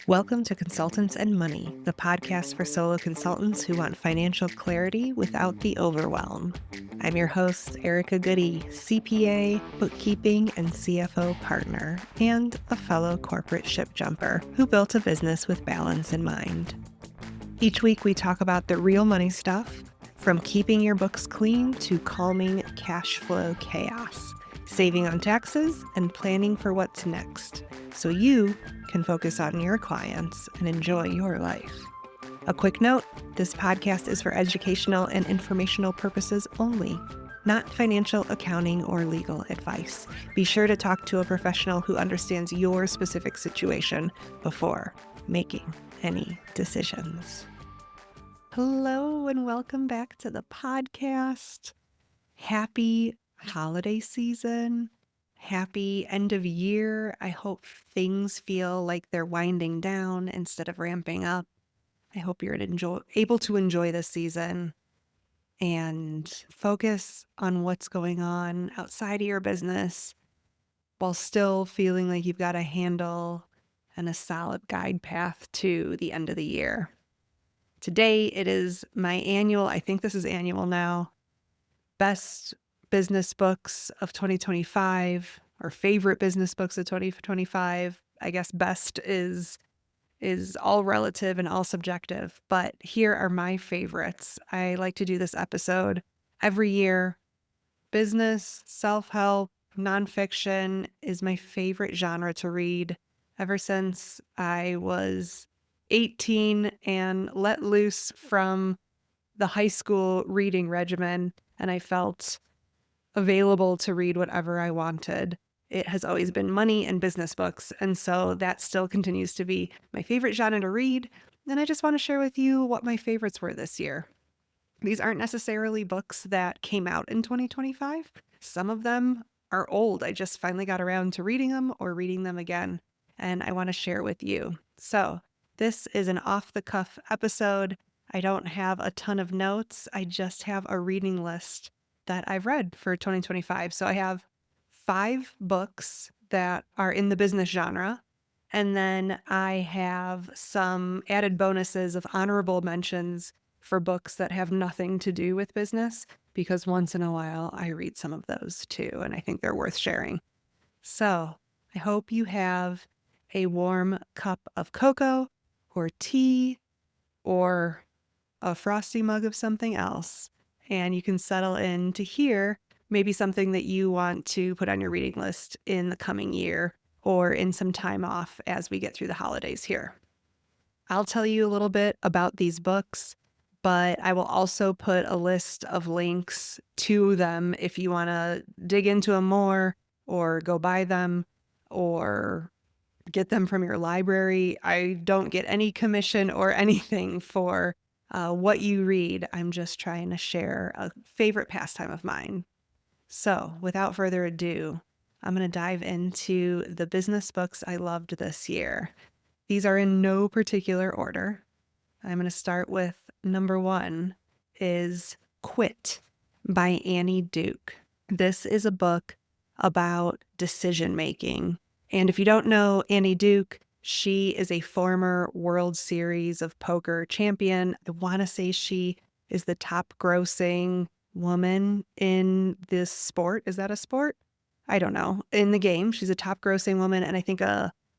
Welcome to Consultants and Money, the podcast for solo consultants who want financial clarity without the overwhelm. I'm your host, Erica Goody, CPA, bookkeeping, and CFO partner, and a fellow corporate ship jumper who built a business with balance in mind. Each week, we talk about the real money stuff, from keeping your books clean to calming cash flow chaos, saving on taxes, and planning for what's next, so you can focus on your clients and enjoy your life. A quick note, this podcast is for educational and informational purposes only, not financial, accounting, or legal advice. Be sure to talk to a professional who understands your specific situation before making any decisions. Hello and welcome back to the podcast. Happy holiday season. Happy end of year. I hope things feel like they're winding down instead of ramping up. I hope you're able to enjoy this season and focus on what's going on outside of your business while still feeling like you've got a handle and a solid guide path to the end of the year. Today, it is my annual, I think this is annual now, best business books of 2025 or favorite business books of 2025. I guess best is all relative and all subjective, but here are my favorites. I like to do this episode every year. Business, self-help, nonfiction is my favorite genre to read ever since I was 18 and let loose from the high school reading regimen, and I felt available to read whatever I wanted. It has always been money and business books, and so that still continues to be my favorite genre to read, and I just want to share with you what my favorites were this year. These aren't necessarily books that came out in 2025. Some of them are old. I just finally got around to reading them or reading them again, and I want to share with you. So this is an off-the-cuff episode. I don't have a ton of notes. I just have a reading list that I've read for 2025. So I have 5 books that are in the business genre. And then I have some added bonuses of honorable mentions for books that have nothing to do with business, because once in a while I read some of those too, and I think they're worth sharing. So I hope you have a warm cup of cocoa or tea or a frosty mug of something else, and you can settle in to hear maybe something that you want to put on your reading list in the coming year or in some time off as we get through the holidays here. I'll tell you a little bit about these books, but I will also put a list of links to them if you want to dig into them more or go buy them or get them from your library. I don't get any commission or anything for what you read. I'm just trying to share a favorite pastime of mine. So without further ado, I'm going to dive into the business books I loved this year. These are in no particular order. I'm going to start with number 1 is Quit by Annie Duke. This is a book about decision making. And if you don't know Annie Duke, she is a former World Series of Poker champion. I want to say she is the top grossing woman in this sport. Is that a sport? I don't know. In the game, she's a top grossing woman, and I think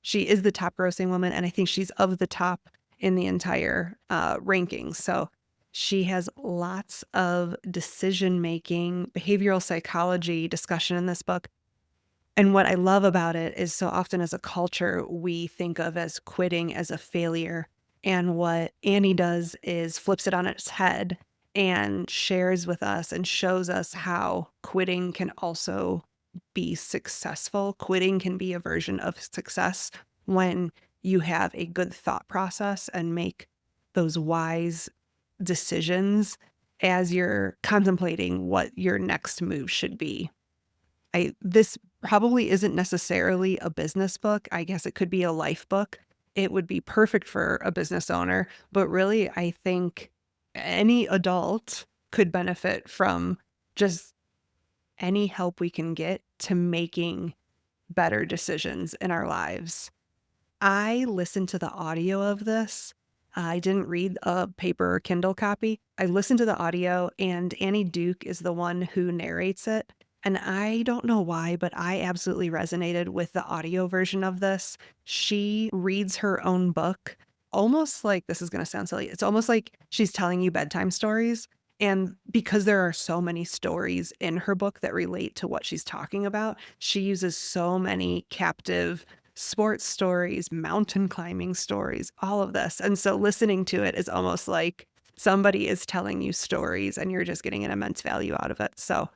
she is the top grossing woman, and I think she's of the top in the entire rankings. So she has lots of decision-making, behavioral psychology discussion in this book. And what I love about it is so often as a culture, we think of as quitting as a failure. And what Annie does is flips it on its head and shares with us and shows us how quitting can also be successful. Quitting can be a version of success when you have a good thought process and make those wise decisions as you're contemplating what your next move should be. This probably isn't necessarily a business book. I guess it could be a life book. It would be perfect for a business owner, but really I think any adult could benefit from just any help we can get to making better decisions in our lives. I listened to the audio of this. I didn't read a paper or Kindle copy. I listened to the audio, and Annie Duke is the one who narrates it. And I don't know why, but I absolutely resonated with the audio version of this. She reads her own book, almost like, this is going to sound silly, it's almost like she's telling you bedtime stories. And because there are so many stories in her book that relate to what she's talking about, she uses so many captive sports stories, mountain climbing stories, all of this. And so listening to it is almost like somebody is telling you stories and you're just getting an immense value out of it. So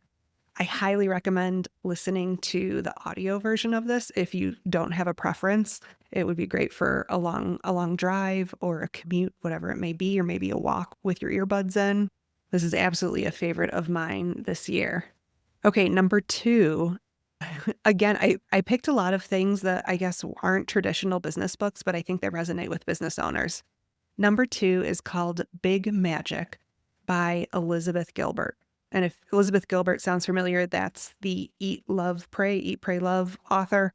I highly recommend listening to the audio version of this. If you don't have a preference, it would be great for a long drive or a commute, whatever it may be, or maybe a walk with your earbuds in. This is absolutely a favorite of mine this year. Okay, number 2. Again, I picked a lot of things that I guess aren't traditional business books, but I think they resonate with business owners. Number 2 is called Big Magic by Elizabeth Gilbert. And if Elizabeth Gilbert sounds familiar, that's the Eat, Pray, Love author.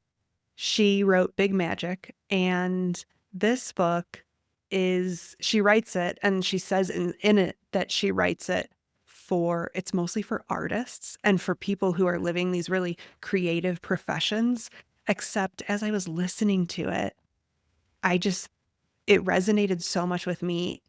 She wrote Big Magic, and this book she writes it, and she says in it that she writes it it's mostly for artists and for people who are living these really creative professions. Except as I was listening to it, it resonated so much with me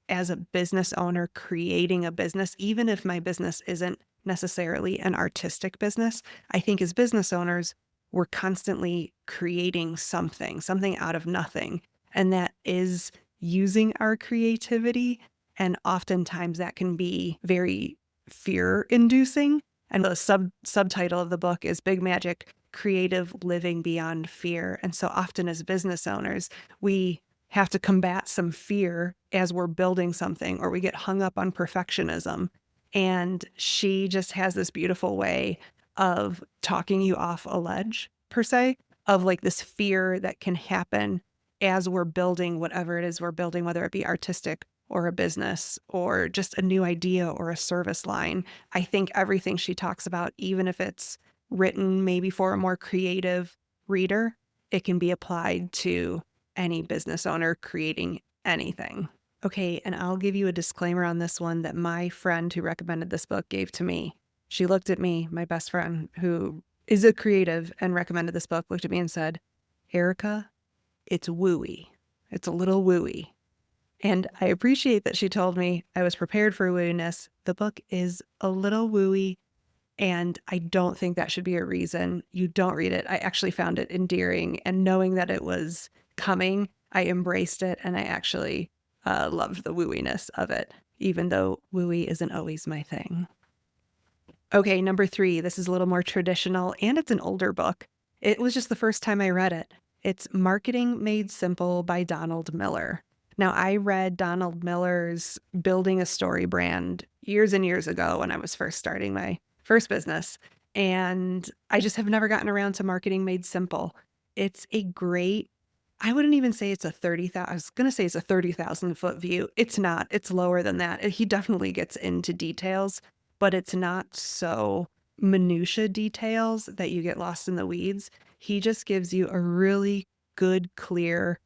as a business owner creating a business, even if my business isn't necessarily an artistic business. I think as business owners, we're constantly creating something out of nothing. And that is using our creativity. And oftentimes that can be very fear inducing. And the subtitle of the book is Big Magic: Creative Living Beyond Fear. And so often as business owners, we have to combat some fear as we're building something, or we get hung up on perfectionism. And she just has this beautiful way of talking you off a ledge, per se, of like this fear that can happen as we're building whatever it is we're building, whether it be artistic or a business or just a new idea or a service line. I think everything she talks about, even if it's written maybe for a more creative reader, it can be applied to any business owner creating anything. Okay, and I'll give you a disclaimer on this one that my friend who recommended this book gave to me. She looked at me, my best friend, who is a creative and recommended this book, looked at me and said, "Erica, it's wooey. It's a little wooey." And I appreciate that she told me I was prepared for wooiness. The book is a little wooey, and I don't think that should be a reason you don't read it. I actually found it endearing, and knowing that it was coming, I embraced it, and I actually loved the wooiness of it, even though wooey isn't always my thing. Okay, number 3. This is a little more traditional, and it's an older book. It was just the first time I read it. It's Marketing Made Simple by Donald Miller. Now, I read Donald Miller's Building a Story Brand years and years ago when I was first starting my first business, and I just have never gotten around to Marketing Made Simple. It's a great, I wouldn't even say it's a 30,000, I was going to say it's a 30,000 foot view. It's not, it's lower than that. He definitely gets into details, but it's not so minutia details that you get lost in the weeds. He just gives you a really good, clear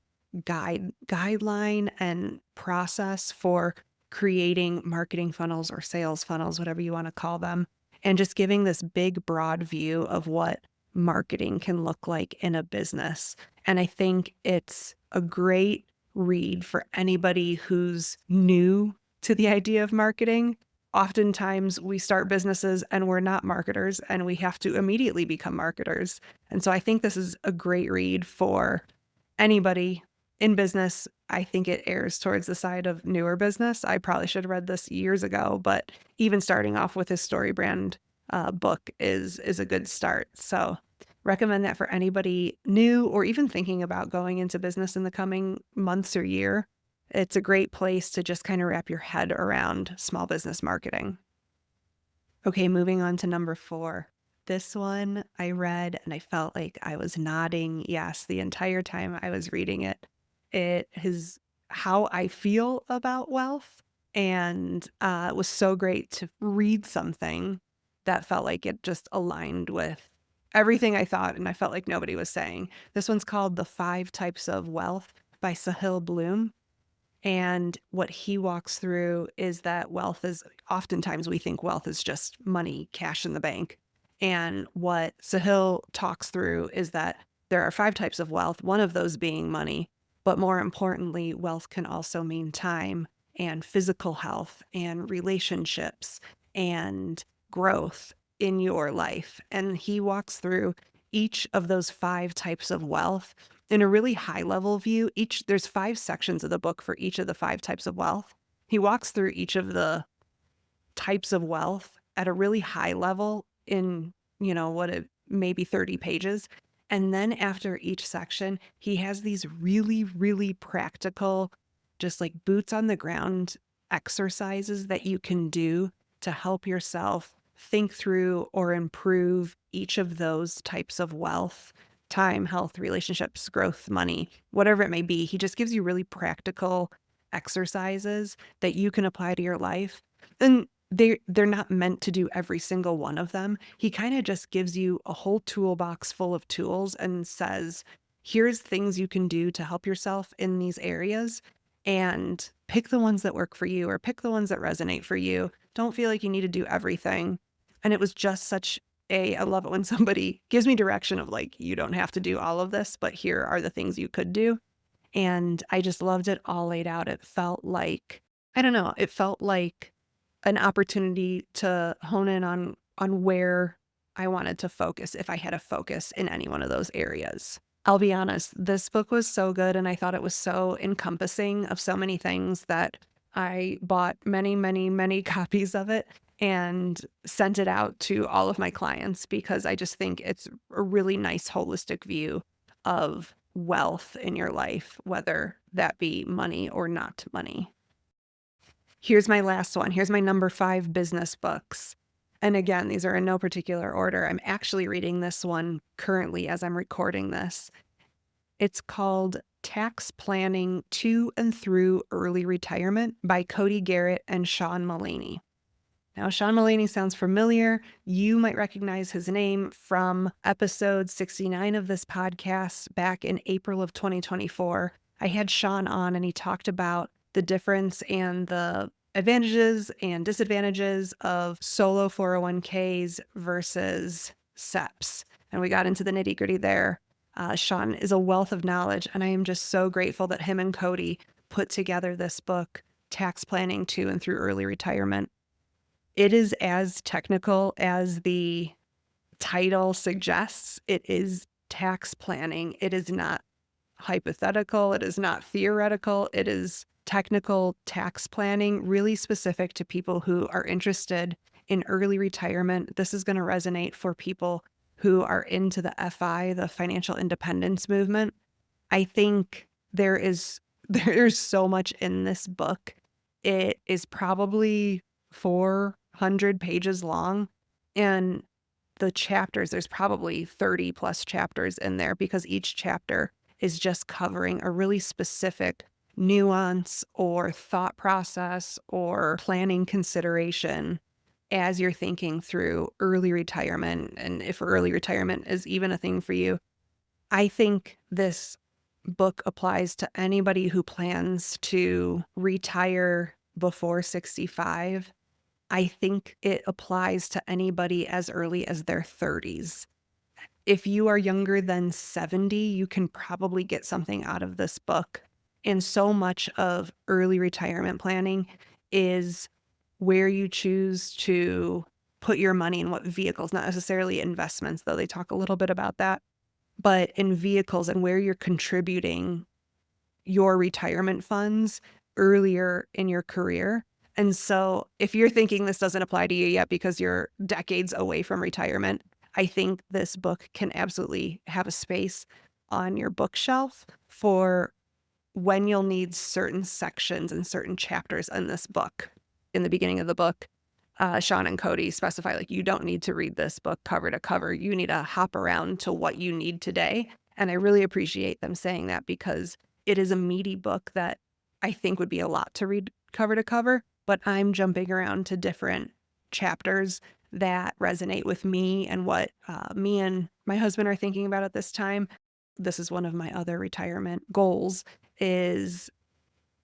guideline and process for creating marketing funnels or sales funnels, whatever you want to call them, and just giving this big, broad view of what marketing can look like in a business. And I think it's a great read for anybody who's new to the idea of marketing. Oftentimes we start businesses and we're not marketers, and we have to immediately become marketers. And so I think this is a great read for anybody in business. I think it errs towards the side of newer business. I probably should have read this years ago, but even starting off with his story brand book is a good start. So recommend that for anybody new or even thinking about going into business in the coming months or year. It's a great place to just kind of wrap your head around small business marketing. Okay, moving on to number 4. This one I read and I felt like I was nodding yes the entire time I was reading it. It is How I Feel About Wealth, and it was so great to read something that felt like it just aligned with everything I thought and I felt like nobody was saying. This one's called The 5 Types of Wealth by Sahil Bloom. And what he walks through is that wealth is, oftentimes we think wealth is just money, cash in the bank. And what Sahil talks through is that there are 5 types of wealth, one of those being money. But more importantly, wealth can also mean time and physical health and relationships and growth in your life. And he walks through each of those 5 types of wealth in a really high level view. There's 5 sections of the book for each of the 5 types of wealth. He walks through each of the types of wealth at a really high level in, maybe 30 pages. And then after each section, he has these really, really practical, just like boots on the ground exercises that you can do to help yourself think through or improve each of those types of wealth: time, health, relationships, growth, money, whatever it may be. He just gives you really practical exercises that you can apply to your life. And they're not meant to do every single one of them. He kind of just gives you a whole toolbox full of tools and says, here's things you can do to help yourself in these areas, and pick the ones that work for you or pick the ones that resonate for you. Don't feel like you need to do everything. And it was just such I love it when somebody gives me direction of like, you don't have to do all of this, but here are the things you could do. And I just loved it all laid out. It felt like, I don't know, it felt like an opportunity to hone in on where I wanted to focus if I had a focus in any one of those areas. I'll be honest, this book was so good and I thought it was so encompassing of so many things that I bought many, many, many copies of it and sent it out to all of my clients because I just think it's a really nice holistic view of wealth in your life, whether that be money or not money. Here's my last one. Here's my number 5 business books. And again, these are in no particular order. I'm actually reading this one currently as I'm recording this. It's called Tax Planning to and Through Early Retirement by Cody, Garrett, and Sean Mullaney. Now, Sean Mullaney sounds familiar. You might recognize his name from episode 69 of this podcast back in April of 2024. I had Sean on and he talked about the difference and the advantages and disadvantages of solo 401ks versus SEPs. And we got into the nitty-gritty there. Sean is a wealth of knowledge, and I am just so grateful that him and Cody put together this book, Tax Planning to and Through Early Retirement. It is as technical as the title suggests. It is tax planning. It is not hypothetical. It is not theoretical. It is technical tax planning, really specific to people who are interested in early retirement. This is going to resonate for people who are into the FI, the financial independence movement. I think there's so much in this book. It is probably 400 pages long, and the chapters, there's probably 30 plus chapters in there because each chapter is just covering a really specific nuance or thought process or planning consideration as you're thinking through early retirement, and if early retirement is even a thing for you. I think this book applies to anybody who plans to retire before 65. I think it applies to anybody as early as their 30s. If you are younger than 70, you can probably get something out of this book. And so much of early retirement planning is where you choose to put your money in what vehicles, not necessarily investments, though they talk a little bit about that, but in vehicles and where you're contributing your retirement funds earlier in your career. And so if you're thinking this doesn't apply to you yet because you're decades away from retirement, I think this book can absolutely have a space on your bookshelf for when you'll need certain sections and certain chapters in this book. In the beginning of the book, Sean and Cody specify, like, you don't need to read this book cover to cover. You need to hop around to what you need today. And I really appreciate them saying that because it is a meaty book that I think would be a lot to read cover to cover, but I'm jumping around to different chapters that resonate with me and what me and my husband are thinking about at this time. This is one of my other retirement goals is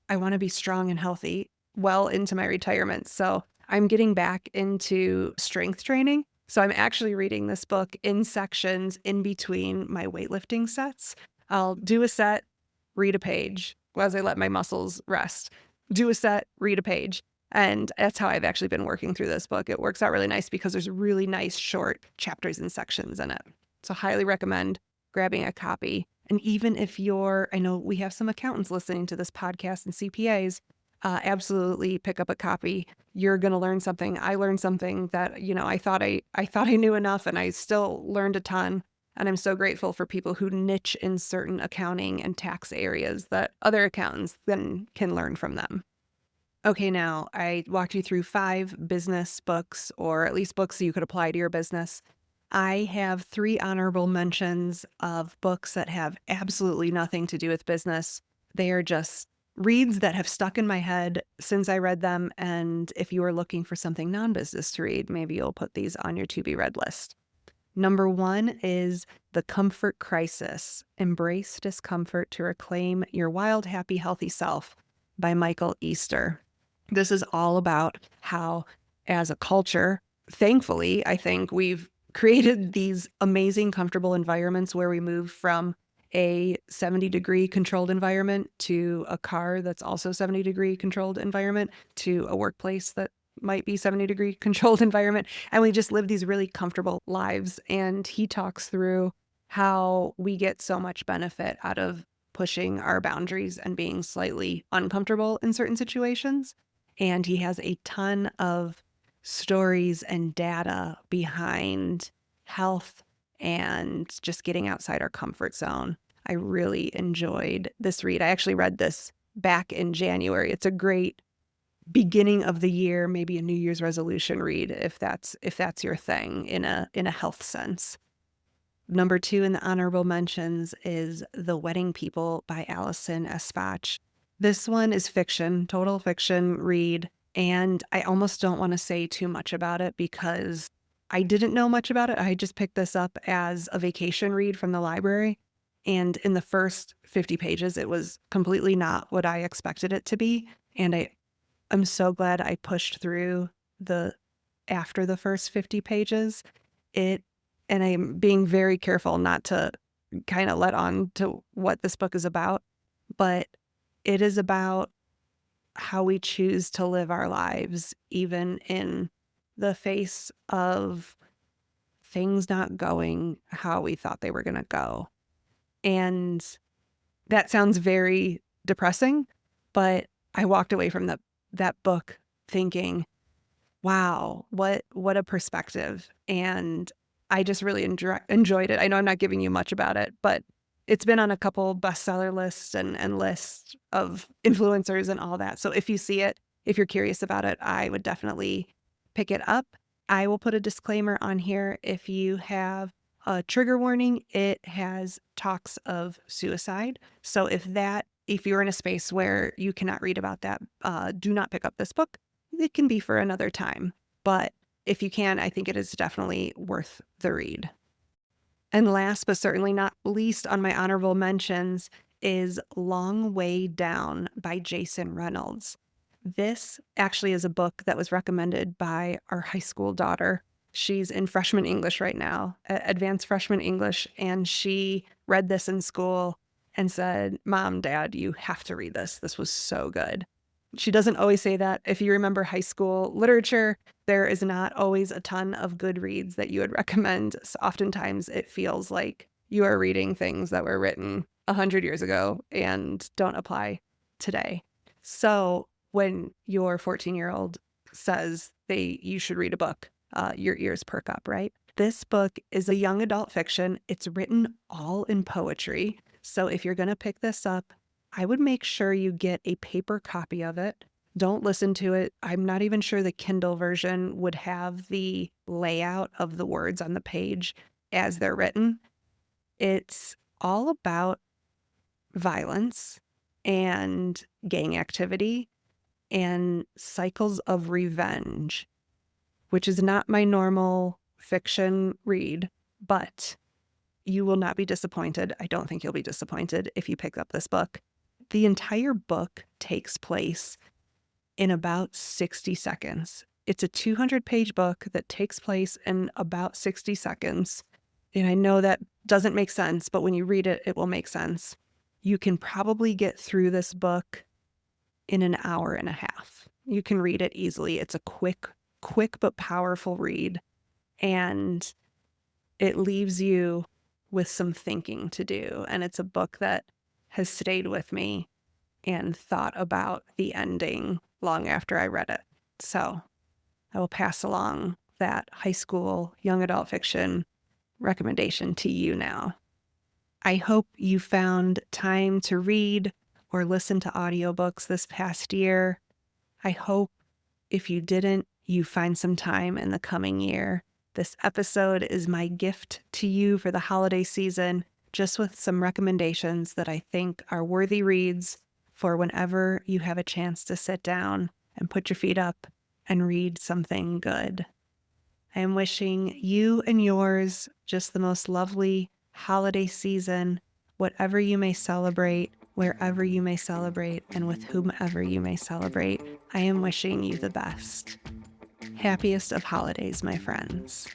I want to be strong and healthy well into my retirement. So I'm getting back into strength training. So I'm actually reading this book in sections in between my weightlifting sets. I'll do a set, read a page as I let my muscles rest. Do a set, read a page. And that's how I've actually been working through this book. It works out really nice because there's really nice short chapters and sections in it. So highly recommend grabbing a copy. And even if I know we have some accountants listening to this podcast and CPAs, absolutely pick up a copy. You're going to learn something. I learned something that, I thought I knew enough, and I still learned a ton. And I'm so grateful for people who niche in certain accounting and tax areas that other accountants then can learn from them. Okay, now I walked you through 5 business books, or at least books that you could apply to your business. I have 3 honorable mentions of books that have absolutely nothing to do with business. They are just reads that have stuck in my head since I read them. And if you are looking for something non-business to read, maybe you'll put these on your to-be-read list. Number 1 is The Comfort Crisis: Embrace Discomfort to Reclaim Your Wild, Happy, Healthy Self by Michael Easter. This is all about how, as a culture, thankfully, I think we've created these amazing, comfortable environments where we move from a 70-degree controlled environment to a car that's also 70-degree controlled environment to a workplace that might be 70-degree controlled environment. And we just live these really comfortable lives. And he talks through how we get so much benefit out of pushing our boundaries and being slightly uncomfortable in certain situations. And he has a ton of stories and data behind health and just getting outside our comfort zone. I really enjoyed this read. I actually read this back in January. It's a great beginning of the year, maybe a New Year's resolution read if that's your thing in a health sense. Number 2 in the honorable mentions is The Wedding People by Allison Espach. This one is fiction, total fiction read, and I almost don't want to say too much about it because I didn't know much about it. I just picked this up as a vacation read from the library, and in the first 50 pages, it was completely not what I expected it to be, and I'm so glad I pushed through after the first 50 pages. And I'm being very careful not to kind of let on to what this book is about, but it is about how we choose to live our lives, even in the face of things not going how we thought they were going to go. And that sounds very depressing, but I walked away from that book thinking, wow, what a perspective. And I just really enjoyed it. I know I'm not giving you much about it, but it's been on a couple bestseller lists and lists of influencers and all that. So if you see it, if you're curious about it, I would definitely pick it up. I will put a disclaimer on here. If you have a trigger warning, it has talks of suicide. So if you're in a space where you cannot read about that, do not pick up this book. It can be for another time. But if you can, I think it is definitely worth the read. And last but certainly not least on my honorable mentions is Long Way Down by Jason Reynolds. This actually is a book that was recommended by our high school daughter. She's in freshman English right now, advanced freshman English, and she read this in school and said, "Mom, Dad, you have to read this. This was so good." She doesn't always say that. If you remember high school literature, there is not always a ton of good reads that you would recommend. So oftentimes it feels like you are reading things that were written 100 years ago and don't apply today. So when your 14-year-old says you should read a book, your ears perk up, right? This book is a young adult fiction. It's written all in poetry. So if you're going to pick this up, I would make sure you get a paper copy of it. Don't listen to it. I'm not even sure the Kindle version would have the layout of the words on the page as they're written. It's all about violence and gang activity and cycles of revenge. which is not my normal fiction read, but you will not be disappointed. I don't think you'll be disappointed if you pick up this book. The entire book takes place in about 60 seconds. It's a 200-page book that takes place in about 60 seconds. And I know that doesn't make sense, but when you read it, it will make sense. You can probably get through this book in an hour and a half. You can read it easily. It's a quick but powerful read. And it leaves you with some thinking to do. And it's a book that has stayed with me and thought about the ending long after I read it. So I will pass along that high school young adult fiction recommendation to you now. I hope you found time to read or listen to audiobooks this past year. I hope if you didn't, you find some time in the coming year. This episode is my gift to you for the holiday season, just with some recommendations that I think are worthy reads for whenever you have a chance to sit down and put your feet up and read something good. I am wishing you and yours just the most lovely holiday season, whatever you may celebrate, wherever you may celebrate, and with whomever you may celebrate. I am wishing you the best. Happiest of holidays, my friends.